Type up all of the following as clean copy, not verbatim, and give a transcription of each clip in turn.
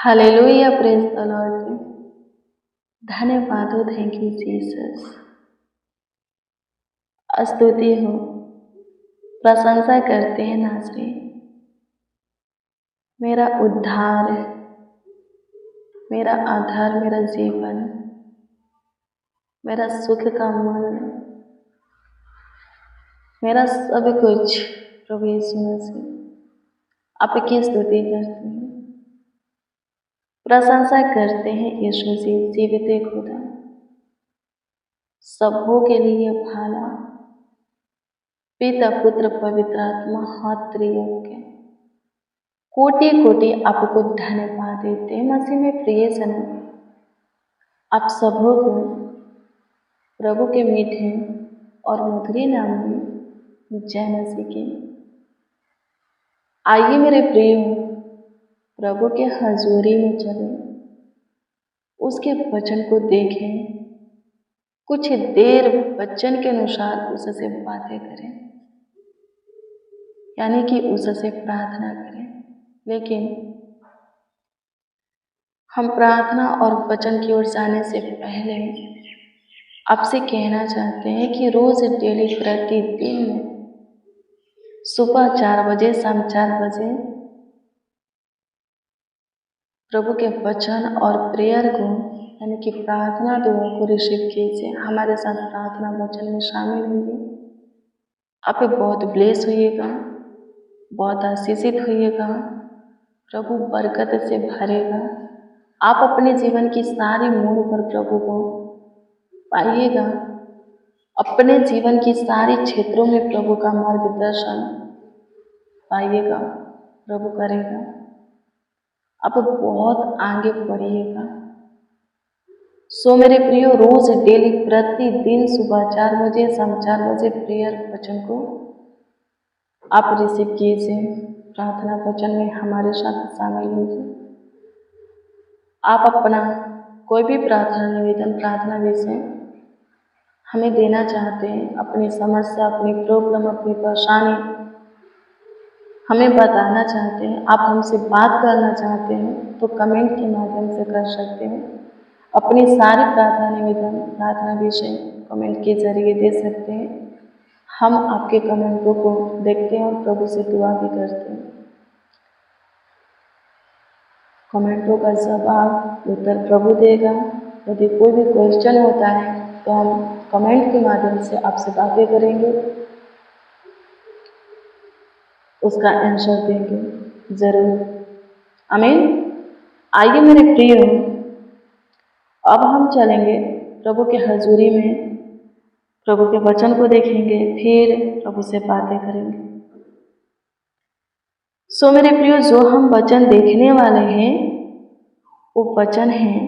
Hallelujah, praise the Lord. धन्यवाद हो, thank you Jesus. स्तुति हो, प्रशंसा करते हैं नाज़रीन। मेरा उद्धार, मेरा आधार, मेरा जीवन, मेरा सुख का मूल, मेरा सब कुछ प्रभु यीशु मसीह। आपकी स्तुति करते हैं, प्रशंसा करते हैं यीशु जी, जीवित खुदा, सबों के लिए भाला, पिता पुत्र पवित्र आत्मा, हाथ त्रिएक, कोटि कोटि आपको धन्यवाद देते हैं। मसीह में प्रिय सनम, आप सबों को प्रभु के मीठे और मधुर नाम में जय मसीह की। आइए मेरे प्रिय, प्रभु के हजूरी में चले, उसके वचन को देखें, कुछ देर वचन के अनुसार उससे बातें करें, यानी कि उससे प्रार्थना करें। लेकिन हम प्रार्थना और वचन की ओर जाने से पहले आपसे कहना चाहते हैं कि रोज डेली प्रतिदिन में सुबह 4 बजे, शाम 4 बजे प्रभु के वचन और प्रेयर को, यानी कि प्रार्थना दुआ को रिसीव कीजिए। हमारे साथ प्रार्थना वचन में शामिल होइए। आप बहुत ब्लेस होइएगा, बहुत आशीषित होइएगा, प्रभु बरकत से भरेगा। आप अपने जीवन की सारी मोड़ पर प्रभु को पाइएगा, अपने जीवन की सारी क्षेत्रों में प्रभु का मार्गदर्शन पाइएगा, प्रभु करेगा। आप बहुत आगे बढ़िएगा। सो मेरे प्रियो, रोज डेली प्रतिदिन सुबह 4 बजे, शाम 4 बजे प्रेयर वचन को आप रिसीव कीजिए। प्रार्थना वचन में हमारे साथ शामिल लीजिए। आप अपना कोई भी प्रार्थना निवेदन, प्रार्थना विषय हमें देना चाहते हैं, अपनी समस्या, अपनी प्रॉब्लम, अपनी परेशानी हमें बताना चाहते हैं, आप हमसे बात करना चाहते हैं, तो कमेंट के माध्यम से कर सकते हैं। अपनी सारी प्रार्थना निवेदन, प्रार्थना विषय कमेंट के जरिए दे सकते हैं। हम आपके कमेंटों को देखते हैं और प्रभु से दुआ भी करते हैं। कमेंटों का जवाब उत्तर प्रभु देगा। यदि कोई भी क्वेश्चन होता है तो हम कमेंट के माध्यम से आपसे बातें करेंगे, उसका आंसर देंगे जरूर। आमीन। आइए मेरे प्रिय, अब हम चलेंगे प्रभु के हजूरी में, प्रभु के वचन को देखेंगे, फिर प्रभु से बातें करेंगे। सो मेरे प्रियो, जो हम वचन देखने वाले हैं वो वचन है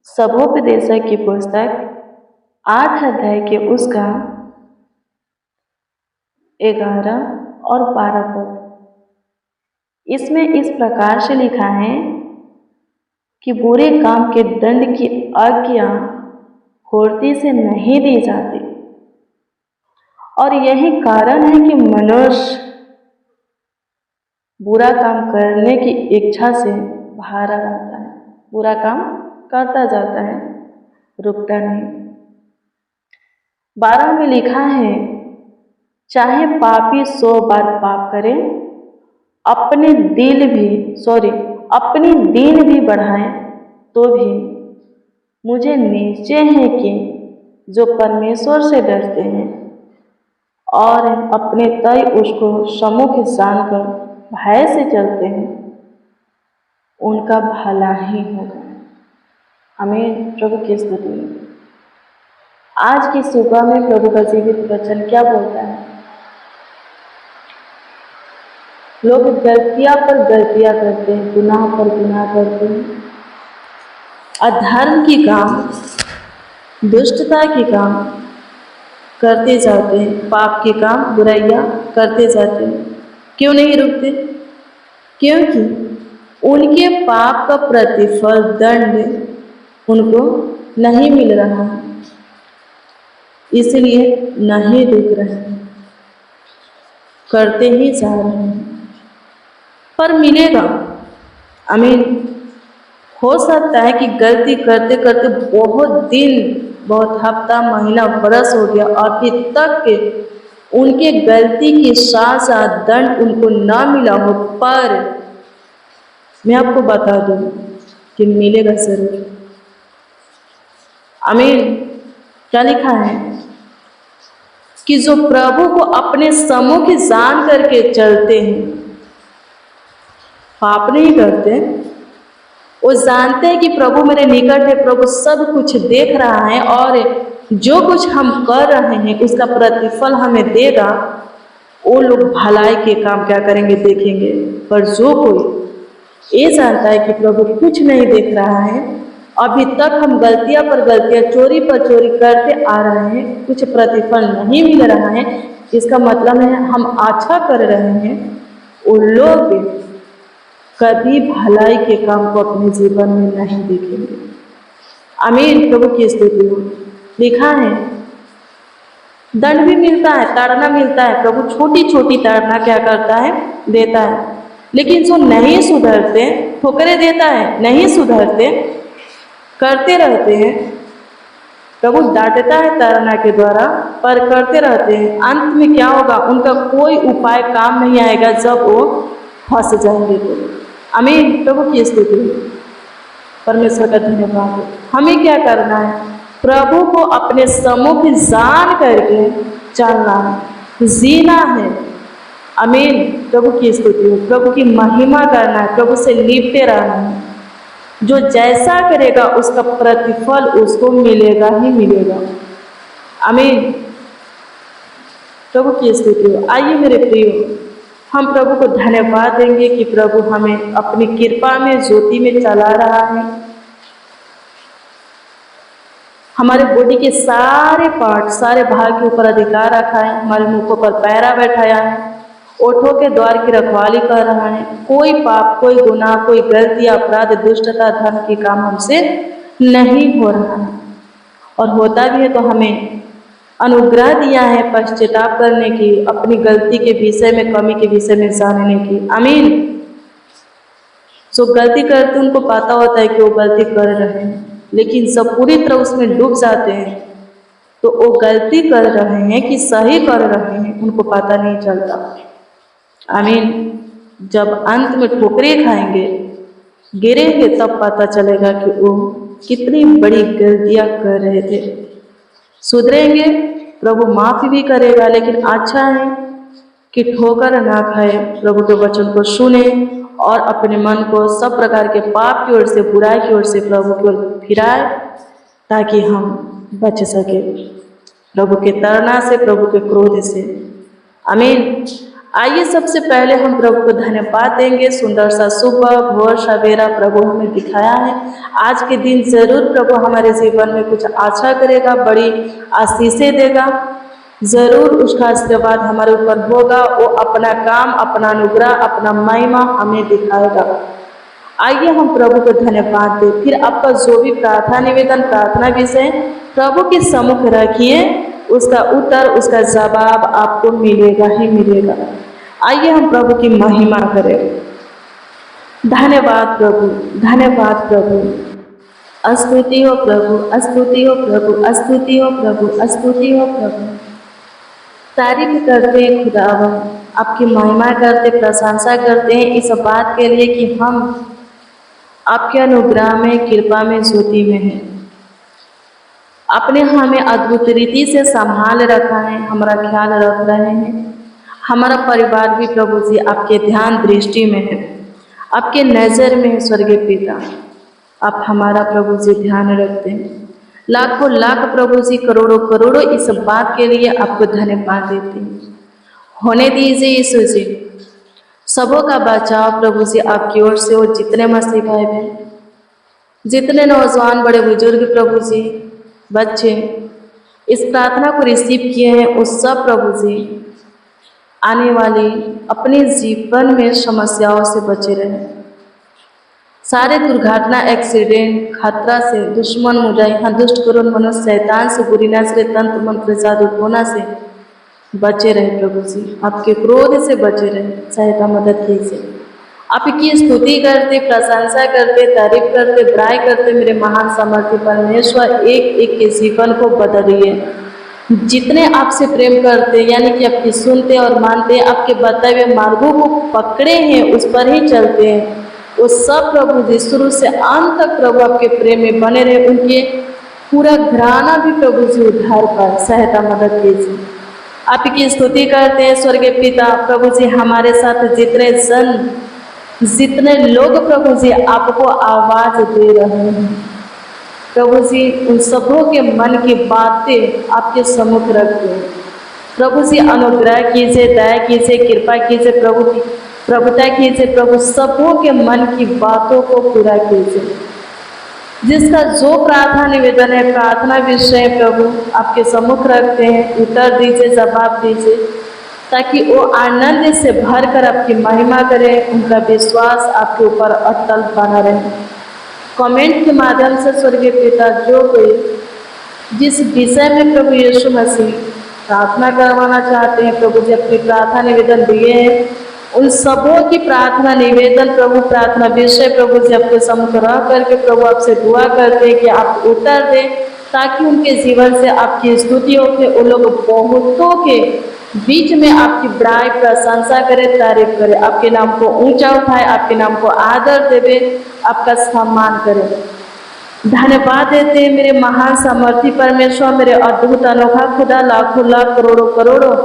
सबोपदेशक की पुस्तक 8 अध्याय के उसका 11 और 12 पद। इसमें इस प्रकार से लिखा है कि बुरे काम के दंड की आज्ञा फुर्ती से नहीं दी जाती, और यही कारण है कि मनुष्य बुरा काम करने की इच्छा से भारा रहता है, बुरा काम करता जाता है, रुकता नहीं। 12 में लिखा है, चाहे पापी 100 बार पाप करे, अपनी दिन भी बढ़ाए, तो भी मुझे निश्चय है कि जो परमेश्वर से डरते हैं और अपने तय उसको सम्मुख जानकर भय से चलते हैं, उनका भला ही होगा। आमीन। प्रभु की स्तुति। आज की सुबह में प्रभु का जीवित वचन क्या बोलता है? लोग गलतियां पर गलतियां करते हैं, गुनाह पर गुनाह करते हैं, अधर्म की काम, दुष्टता की काम करते जाते हैं, पाप के काम, बुराइयां करते जाते हैं। क्यों नहीं रुकते? क्योंकि उनके पाप का प्रतिफल, दंड उनको नहीं मिल रहा है, इसलिए नहीं रुक रहे, करते ही जा रहे हैं, पर मिलेगा। आमीन। हो सकता है कि गलती करते करते बहुत दिन, बहुत हफ्ता, महीना, बरस हो गया और अभी तक उनके गलती की सजा दंड उनको ना मिला हो, पर मैं आपको बता दूं कि मिलेगा जरूर। आमीन। क्या लिखा है कि जो प्रभु को अपने सम्मुख जान करके चलते हैं, पाप नहीं करते, वो जानते हैं कि प्रभु मेरे निकट है, प्रभु सब कुछ देख रहा है और जो कुछ हम कर रहे हैं उसका प्रतिफल हमें देगा। वो लोग भलाई के काम क्या करेंगे, देखेंगे। पर जो कोई ये जानता है कि प्रभु कुछ नहीं देख रहा है, अभी तक हम गलतियां पर गलतियां, चोरी पर चोरी करते आ रहे हैं, कुछ प्रतिफल नहीं मिल रहा है, इसका मतलब है हम अच्छा कर रहे हैं। वो लोग कभी भलाई के काम को अपने जीवन में नहीं देखेंगे। आमीन। प्रभु की स्तुति हो। लिखा है दंड भी मिलता है, ताड़ना मिलता है। प्रभु छोटी छोटी ताड़ना क्या करता है, देता है। लेकिन जो नहीं सुधरते, ठोकरें देता है, नहीं सुधरते, करते रहते हैं, प्रभु डांटता है ताड़ना के द्वारा, पर करते रहते हैं। अंत में क्या होगा, उनका कोई उपाय काम नहीं आएगा जब वो फंस जाएंगे तो। आमीन। प्रभु की स्तुति। परमेश्वर का धन्यवाद हो। हमें क्या करना है, प्रभु को अपने सम्मुख जान करके चलना है, जीना है। आमीन। प्रभु की स्तुति हो। प्रभु की महिमा करना है, प्रभु से लिपटे रहना है। जो जैसा करेगा उसका प्रतिफल उसको मिलेगा ही मिलेगा। आमीन। प्रभु की स्तुति हो। आइए मेरे प्रियो, हम प्रभु को धन्यवाद देंगे कि प्रभु हमें अपनी कृपा में, ज्योति में चला रहा है। हमारे बॉडी के सारे पार्ट, सारे भाग के ऊपर अधिकार रखा है, हमारे मुखों पर पैरा बैठाया है, ओठों के द्वार की रखवाली कर रहा है। कोई पाप, कोई गुनाह, कोई गलती, अपराध, दुष्टता, धर्म की काम हमसे नहीं हो रहा है। और होता भी है तो हमें अनुग्रह दिया है पश्चाताप करने की, अपनी गलती के विषय में, कमी के विषय में जानने की। आमीन। जो गलती करते उनको पता होता है कि वो गलती कर रहे हैं, लेकिन सब पूरी तरह उसमें डूब जाते हैं तो वो गलती कर रहे हैं कि सही कर रहे हैं उनको पता नहीं चलता। आमीन। जब अंत में ठोकरें खाएंगे, गिरेंगे, तब पता चलेगा कि वो कितनी बड़ी गलतियां कर रहे थे। सुधरेंगे, प्रभु माफ़ी भी करेगा, लेकिन अच्छा है कि ठोकर ना खाए, प्रभु के वचन को सुने और अपने मन को सब प्रकार के पाप की ओर से, बुराई की ओर से प्रभु की ओर फिराए, ताकि हम बच सके प्रभु के ताड़ना से, प्रभु के क्रोध से। आमीन। आइए सबसे पहले हम प्रभु को धन्यवाद देंगे। सुंदर सा सुबह, भोर, सवेरा प्रभु हमें दिखाया है। आज के दिन जरूर प्रभु हमारे जीवन में कुछ अच्छा करेगा, बड़ी आशीषें देगा, जरूर उसका आशीर्वाद हमारे ऊपर होगा। वो अपना काम, अपना अनुग्रह, अपना महिमा हमें दिखाएगा। आइए हम प्रभु को धन्यवाद दें। फिर आपका जो भी प्रार्थना निवेदन, प्रार्थना विषय प्रभु के सम्मुख रखिए, उसका उत्तर, उसका जवाब आपको मिलेगा ही मिलेगा। आइए हम प्रभु की महिमा करें। धन्यवाद प्रभु, धन्यवाद प्रभु। स्तुति हो प्रभु, स्तुति हो प्रभु, स्तुति हो प्रभु, स्तुति हो प्रभु। तारीफ करते हैं खुदावन, आपकी महिमा करते, प्रशंसा करते हैं इस बात के लिए कि हम आपके अनुग्रह में, कृपा में, ज्योति में हैं। आपने हमें अद्भुत रीति से संभाल रखा है, हमारा ख्याल रख रहे हैं। हमारा परिवार भी प्रभु जी आपके ध्यान दृष्टि में है, आपके नज़र में है। स्वर्गीय पिता, आप हमारा प्रभु जी ध्यान रखते हैं। लाखों लाख प्रभु जी, करोड़ों करोड़ों इस बात के लिए आपको धन्यवाद देते हैं। होने दीजिए यीशु जी, सबों का बचाव प्रभु जी आपकी ओर से हो। जितने मसीह भाई बहन, जितने नौजवान, बड़े बुजुर्ग प्रभु जी, बच्चे इस प्रार्थना को रिसीव किए हैं, उस सब प्रभु जी आने वाली अपने जीवन में समस्याओं से बचे रहें। सारे दुर्घटना, एक्सीडेंट, खतरा से, दुश्मन, मुजाहिद, दुष्ट, करुण मनुष्य, शैतान से, बुरी नजर, तंत्र मंत्र, जादू टोना से बचे रहे प्रभु जी। आपके क्रोध से बचे रहे, सहायता मदद कीजिए। आपकी स्तुति करते, प्रशंसा करते, तारीफ करते, बड़ाई करते मेरे महान सामर्थ्य परमेश्वर। एक एक के जीवन को बदलिए। जितने आपसे प्रेम करते यानी कि आपकी सुनते और मानते, आपके बताए हुए मार्गों को पकड़े हैं, उस पर ही चलते हैं, वो सब प्रभु जी शुरू से अंत तक प्रभु आपके प्रेम में बने रहे। उनके पूरा घराना भी प्रभु जी उद्धार पाए, सहायता मदद कीजिए। आपकी स्तुति करते हैं स्वर्गीय पिता। प्रभु जी हमारे साथ जितने लोग प्रभु जी आपको आवाज दे रहे हैं, प्रभु जी उन सबों के मन की बातें आपके सम्मुख रखते हैं। प्रभु जी अनुग्रह कीजिए, दया कीजिए, कृपा कीजिए, प्रभु की प्रभुता कीजिए। प्रभु सबों के मन की बातों को पूरा कीजिए। जिसका जो प्रार्थना निवेदन है, प्रार्थना विषय प्रभु आपके सम्मुख रखते हैं, उत्तर दीजिए, जवाब दीजिए, ताकि वो आनंद से भरकर आपकी महिमा करें, उनका विश्वास आपके ऊपर अटल बना रहे। कमेंट के माध्यम से स्वर्गीय पिता जो कोई जिस विषय में प्रभु यीशु मसीह प्रार्थना करवाना चाहते हैं, प्रभु जी अपनी प्रार्थना निवेदन दिए हैं, उन सबों की प्रार्थना निवेदन प्रभु, प्रार्थना विषय प्रभु जी आपके सम्मुख रह करके प्रभु आपसे दुआ करते हैं कि आप उत्तर दें, ताकि उनके जीवन से आपकी स्तुतियों के वो लोग बहुतों के बीच में आपकी बड़ाई, प्रशंसा करे, तारीफ करे, आपके नाम को ऊंचा उठाए, आपके नाम को आदर देवे, आपका सम्मान करे। धन्यवाद देते हैं मेरे महान सामर्थी परमेश्वर, मेरे अद्भुत अनोखा खुदा। लाखों लाख करोड़ों करोड़ों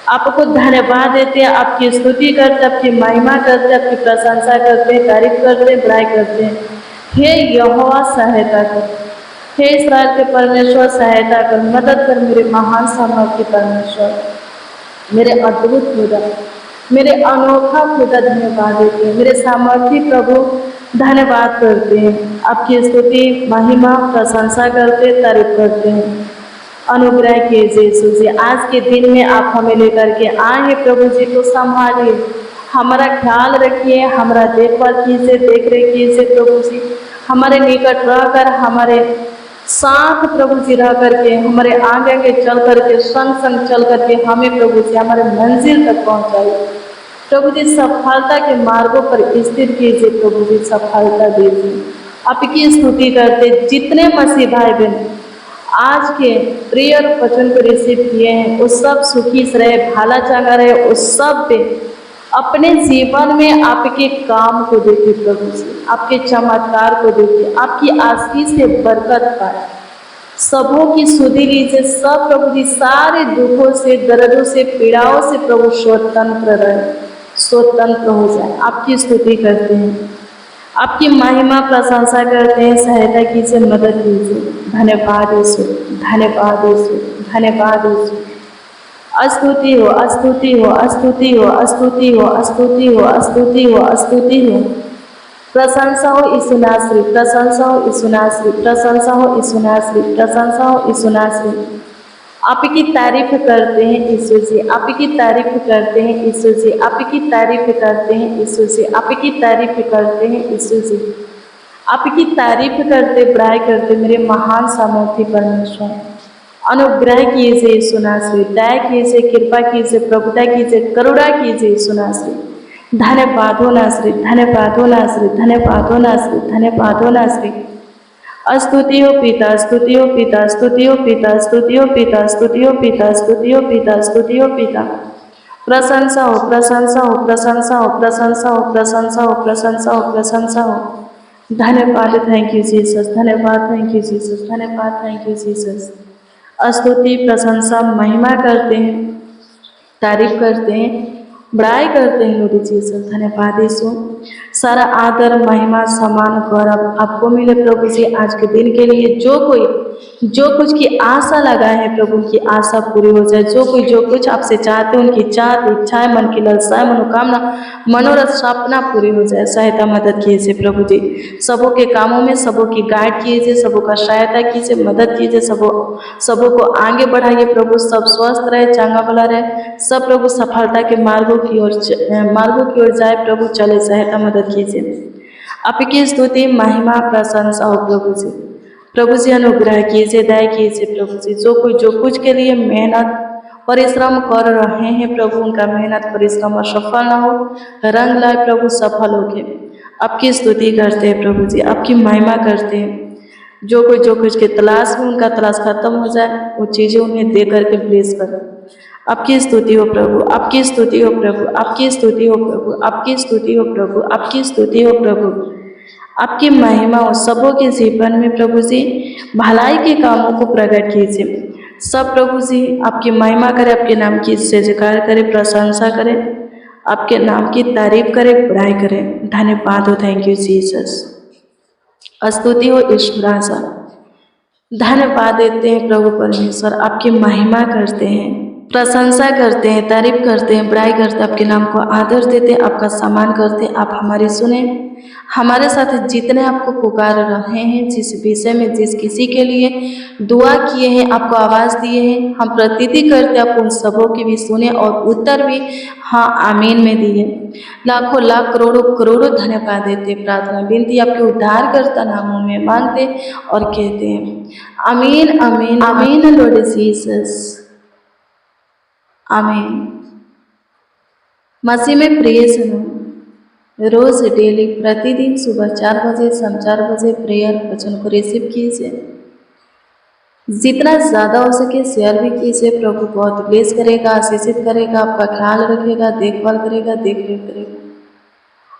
आपको धन्यवाद देते हैं, आपकी स्तुति करते, आपकी महिमा करते, आपकी प्रशंसा करते, तारीफ करते, बड़ाई करते हैं। हे यहोवा सहायता कर, हे इस्राएल के परमेश्वर सहायता कर, मदद कर मेरे महान सामर्थी परमेश्वर, मेरे अद्भुत खुदा, मेरे अनोखा खुदा। धन्यवाद देते हैं मेरे सामर्थी प्रभु, धन्यवाद करते हैं, आपकी स्तुति, महिमा, प्रशंसा करते, तारीफ करते हैं। अनुग्रह कीजिए यीशु जी, आज के दिन में आप हमें लेकर के आए हैं प्रभु जी, को संभालिए, हमारा ख्याल रखिए, हमारा देखभाल कीजिए, देख रेख कीजिए प्रभु जी, हमारे निकट रहकर, हमारे साथ प्रभु जी रह करके, हमारे आगे आगे चल करके, संग संग चल करके हमें प्रभु जी हमारे मंजिल तक पहुंचाइए। प्रभु जी सफलता के मार्गों पर स्थिर कीजिए, प्रभु जी सफलता दीजिए। आपकी स्तुति करते जितने मसीह भाई बहन आज के प्रेयर वचन को रिसीव किए हैं, उस सब सुखी से रहे, भाला चांगा रहे, उस सब पे अपने जीवन में आपके काम को देखिए प्रभु जी, आपके चमत्कार को देखिए, आपकी आशीष से बरकत पाए, सबों की सुधि लीजिए। सब प्रभु जी सारे दुखों से, दर्दों से, पीड़ाओं से प्रभु स्वतंत्र रहे, स्वतंत्र हो जाए। आपकी स्तुति करते हैं, आपकी महिमा प्रशंसा करते हैं, सहायता कीजिए, मदद कीजिए। धन्यवाद यीशु, धन्यवाद यीशु, धन्यवाद यीशु। स्तुति हो, स्तुति हो, स्तुति हो, स्तुति हो, स्तुति हो, स्तुति हो, स्तुति हो। प्रशंसा हो यीशु नासरी, प्रशंसा हो यीशु नासरी, प्रशंसा हो यीशु नासरी, प्रशंसा हो यीशु नासरी। आपकी तारीफ करते हैं यीशु जी, आपकी तारीफ करते हैं यीशु जी, आपकी तारीफ करते हैं यीशु जी, आपकी तारीफ करते हैं यीशु जी, आपकी तारीफ करते, बड़ाई करते मेरे महान सामर्थी परमेश्वर। अनुग्रह कीजिए यीशु नासरी, दया कीजिए, कृपा कीजिए, प्रभुता कीजिए, करुणा कीजिए यीशु नासरी। धन्यवाद हो नासरी, धन्यवाद हो नासरी, धन्यवाद हो नासरी, धन्यवाद हो नासरी। स्तुति हो पिता, स्तुति हो पिता, स्तुति हो पिता, स्तुति हो पिता, स्तुति हो पिता, स्तुति हो पिता, स्तुति हो पिता। प्रशंसा हो, प्रशंसा हो, प्रशंसा हो, प्रशंसा हो, प्रशंसा हो, प्रशंसा हो, प्रशंसा हो। धन्यवाद, थैंक यू जीसस, धन्यवाद, थैंक यू जीसस, धन्यवाद, थैंक यू जीसस। स्तुति, प्रशंसा, महिमा करते हैं, तारीफ करते हैं, बड़ाई करते हैं लोग जीसस। धन्यवाद यीशु, सारा आदर, महिमा, सम्मान, गौरव आपको मिले प्रभु जी। आज के दिन के लिए जो कुछ की आशा लगाए हैं प्रभु की आशा पूरी हो जाए। जो कुछ आपसे चाहते हैं, उनकी चाहत, इच्छाएं, मन की लालसाएं, मनोकामना, मनोरथ, सपना पूरी हो जाए। सहायता मदद कीजिए प्रभु जी, सबों के कामों में सबों की गाइड कीजिए, सबों का सहायता कीजिए, मदद कीजिए, सबों को आगे बढ़ाइए प्रभु। सब स्वस्थ रहे, चंगा भला रहे, सब प्रभु सफलता के मार्गों की ओर जाए प्रभु, चले। सहायता मदद कीजिए। आपकी स्तुति, महिमा, प्रशंसा हो प्रभु जी। प्रभु जी अनुग्रह कीजिए, दया कीजिए प्रभु जी। जो कुछ के लिए मेहनत परिश्रम कर रहे हैं प्रभु, उनका मेहनत परिश्रम असफल ना हो, रंग लाए प्रभु, सफल हो के आपकी स्तुति करते हैं प्रभु जी, आपकी महिमा करते हैं। जो कुछ के तलाश में उनका तलाश खत्म हो जाए, वो चीज़ें उन्हें दे करके ब्लेस करो। आपकी स्तुति हो प्रभु, आपकी स्तुति हो प्रभु, आपकी स्तुति हो प्रभु, आपकी स्तुति हो प्रभु, आपकी स्तुति हो प्रभु। आपकी महिमा हो सबों के जीवन में प्रभु जी, भलाई के कामों को प्रकट कीजिए। सब प्रभु जी आपकी महिमा करे, आपके नाम की जयजयकार करे, प्रशंसा करे, आपके नाम की तारीफ करे, बड़ाई करे। धन्यवाद हो, थैंक यू जीसस। स्तुति हो ईश्वरासा, धन्यवाद देते हैं प्रभु परमेश्वर, आपकी महिमा करते हैं, प्रशंसा करते हैं, तारीफ करते हैं, बड़ाई करते हैं, आपके नाम को आदर देते हैं, आपका सम्मान करते हैं। आप हमारी सुने, हमारे साथ जितने आपको पुकार रहे हैं, जिस विषय में जिस किसी के लिए दुआ किए हैं, आपको आवाज़ दिए हैं, हम प्रतीति करते आप उन सबों की भी सुने और उत्तर भी हाँ आमीन में दिए। लाखों लाख करोड़ों करोड़ों धन्यवाद देते, प्रार्थना विनती आपके उद्धारकर्ता नामों में मांगते और कहते हैं आमीन आमीन आमीन। लॉर्ड जीसस, आमीन। मसीह में प्रिय सुनो, रोज डेली प्रतिदिन सुबह 4 बजे, शाम 4 बजे प्रेयर वचन को रिसीव कीजिए। जितना ज़्यादा हो सके शेयर भी कीजिए। प्रभु बहुत ब्लेस करेगा, आशीषित करेगा, आपका ख्याल रखेगा, देखभाल करेगा, देख रेख करेगा,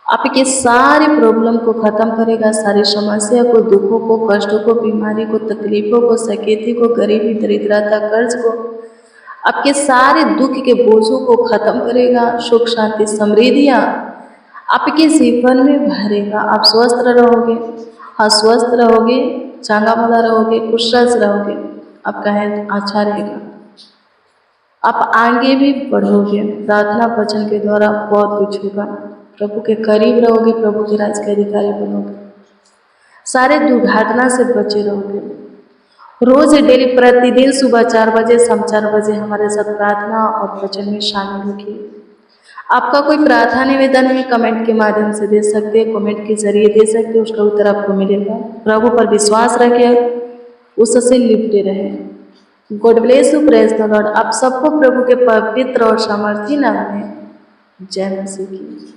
आपके सारे प्रॉब्लम को ख़त्म करेगा, सारी समस्या को, दुखों को, कष्टों को, बीमारी को, तकलीफों को, सकेती को, गरीबी, दरिद्रता, कर्ज को, आपके सारे दुख के बोझों को ख़त्म करेगा। सुख शांति समृद्धियाँ आपके जीवन में भरेगा। आप स्वस्थ रहोगे, हाँ स्वस्थ रहोगे, चांगा भला रहोगे, कुशल रहोगे, आपका हेल्थ अच्छा रहेगा, आप आगे भी बढ़ोगे। प्रार्थना वचन के द्वारा बहुत कुछ होगा, प्रभु के करीब रहोगे, प्रभु के राज के अधिकारी बनोगे, सारे दुर्घटना से बचे रहोगे। रोज डेली प्रतिदिन सुबह 4 बजे, शाम 4 बजे हमारे साथ प्रार्थना और वचन में शामिल होगी। आपका कोई प्रार्थना निवेदन है, कमेंट के माध्यम से दे सकते हैं, कमेंट के जरिए दे सकते हैं, उसका उत्तर आपको मिलेगा। प्रभु पर विश्वास रखें, उससे लिपटे रहें। God bless you, praise the Lord. आप सबको प्रभु के पवित्र और सामर्थी नाम में जय मसीह की।